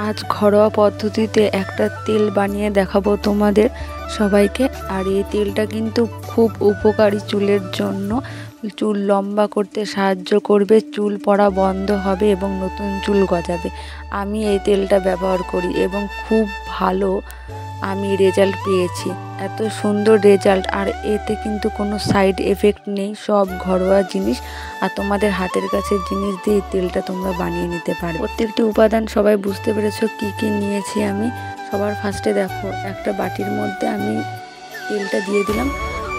আজ ঘরোয়া পদ্ধতিতে একটা তেল বানিয়ে দেখাবো তোমাদের সবাইকে। আর এই তেলটা কিন্তু খুব উপকারী চুলের জন্য। চুল লম্বা করতে সাহায্য করবে, চুল পড়া বন্ধ হবে এবং নতুন চুল গজাবে। আমি এই তেলটা ব্যবহার করি এবং খুব ভালো আমি রেজাল্ট পেয়েছি। এত সুন্দর রেজাল্ট, আর এতে কিন্তু কোনো সাইড এফেক্ট নেই, সব ঘরোয়া জিনিস। আর তোমাদের হাতের কাছে জিনিস দিয়ে তেলটা তোমরা বানিয়ে নিতে পারো। প্রত্যেকটি উপাদান সবাই বুঝতে পেরেছো কি কি নিয়েছি আমি। সবার ফার্স্টে দেখো, একটা বাটির মধ্যে আমি তেলটা দিয়ে দিলাম।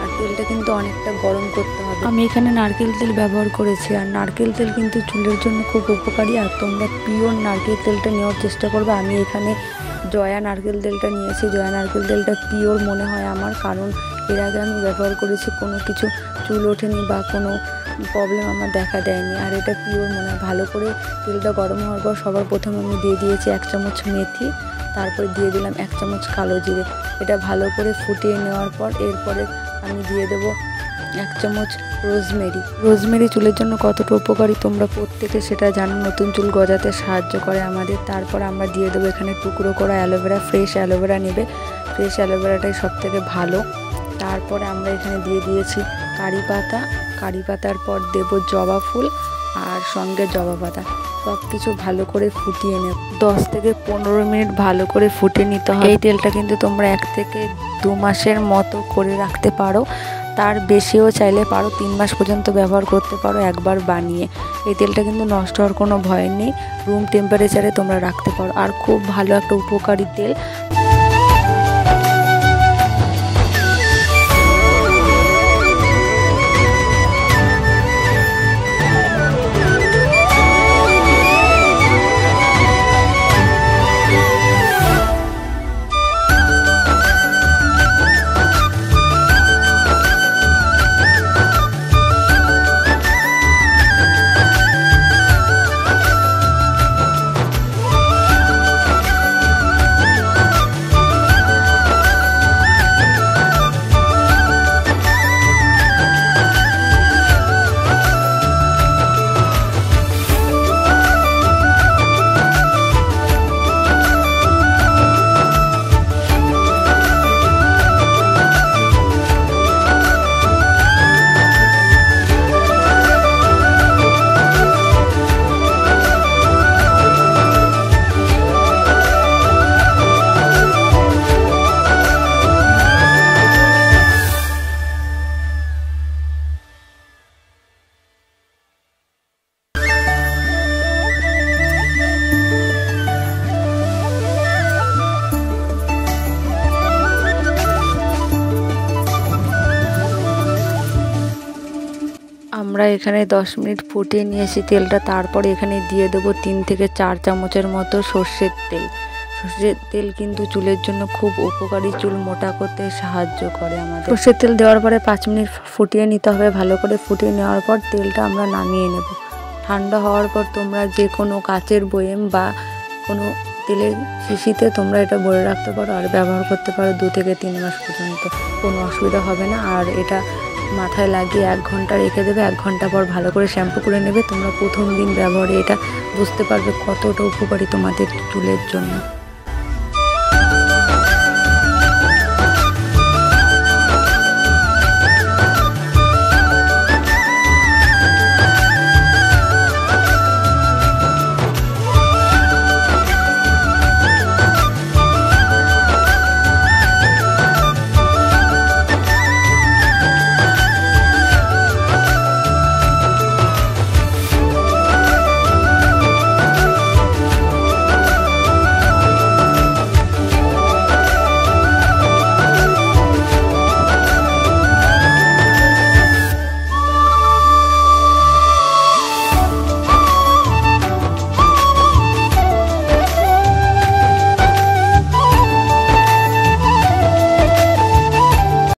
আর তেলটা কিন্তু অনেকটা গরম করতে হবে। আমি এখানে নারকেল তেল ব্যবহার করেছি, আর নারকেল তেল কিন্তু চুলের জন্য খুব উপকারী। আর তোমরা পিওর নারকেল তেলটা নেওয়ার চেষ্টা করবে। আমি এখানে জয়া নারকেল তেলটা নিয়েছি। জয়া নারকেল তেলটা পিওর মনে হয় আমার, কারণ এর আগে আমি ব্যবহার করেছি, কোনো কিছু চুল ওঠেনি বা কোনো প্রবলেম আমার দেখা দেয়নি। আর এটা পিওর মনে হয়। ভালো করে তেলটা গরম হওয়ার পর সবার প্রথমে আমি দিয়ে দিয়েছি 1 চামচ মেথি, তারপরে দিয়ে দিলাম 1 চামচ কালো জিরে। এটা ভালো করে ফুটিয়ে নেওয়ার পর এরপরে আমি দিয়ে দেবো 1 চামচ রোজমেরি। রোজমেরি চুলের জন্য কতটা উপকারী তোমরা প্রত্যেকে সেটা জানো, নতুন চুল গজাতে সাহায্য করে আমাদের। তারপর আমরা দিয়ে দেবো এখানে টুকরো করা অ্যালোভেরা। ফ্রেশ অ্যালোভেরা নেবে, ফ্রেশ অ্যালোভেরাটাই সব থেকে ভালো। তারপরে আমরা এখানে দিয়ে দিয়েছি কারি পাতা। কারি পাতার পর দেবো জবা ফুল আর সঙ্গে জবা পাতা। সব কিছু ভালো করে ফুটিয়ে নেব। 10 থেকে 15 মিনিট ভালো করে ফুটিয়ে নিতে হয়। এই তেলটা কিন্তু তোমরা 1 থেকে 2 মাসের মতো করে রাখতে পারো, তার বেশিও চাইলে পারো। 3 মাস পর্যন্ত ব্যবহার করতে পারো একবার বানিয়ে। এই তেলটা কিন্তু নষ্ট হওয়ার কোনো ভয় নেই, রুম টেম্পারেচারে তোমরা রাখতে পারো। আর খুব ভালো একটা উপকারী তেল। আমরা এখানে 10 মিনিট ফুটিয়ে নিয়েছি তেলটা। তারপরে এখানে দিয়ে দেবো 3 থেকে 4 চামচের মতো সর্ষের তেল। সর্ষের তেল কিন্তু চুলের জন্য খুব উপকারী, চুল মোটা করতে সাহায্য করে আমাদের। সর্ষের তেল দেওয়ার পরে 5 মিনিট ফুটিয়ে নিতে হবে। ভালো করে ফুটিয়ে নেওয়ার পর তেলটা আমরা নামিয়ে নেব। ঠান্ডা হওয়ার পর তোমরা যে কোনো কাচের বয়াম বা কোনো তেলের শিশিতে তোমরা এটা ভরে রাখতে পারো আর ব্যবহার করতে পারো 2 থেকে 3 মাস পর্যন্ত। কোনো অসুবিধা হবে না। আর এটা মাথায় লাগিয়ে 1 ঘন্টা রেখে দেবে। 1 ঘন্টা পর ভালো করে শ্যাম্পু করে নেবে। তোমরা প্রথম দিন ব্যবহারে এটা বুঝতে পারবে কতটা উপকারী তোমাদের চুলের জন্য।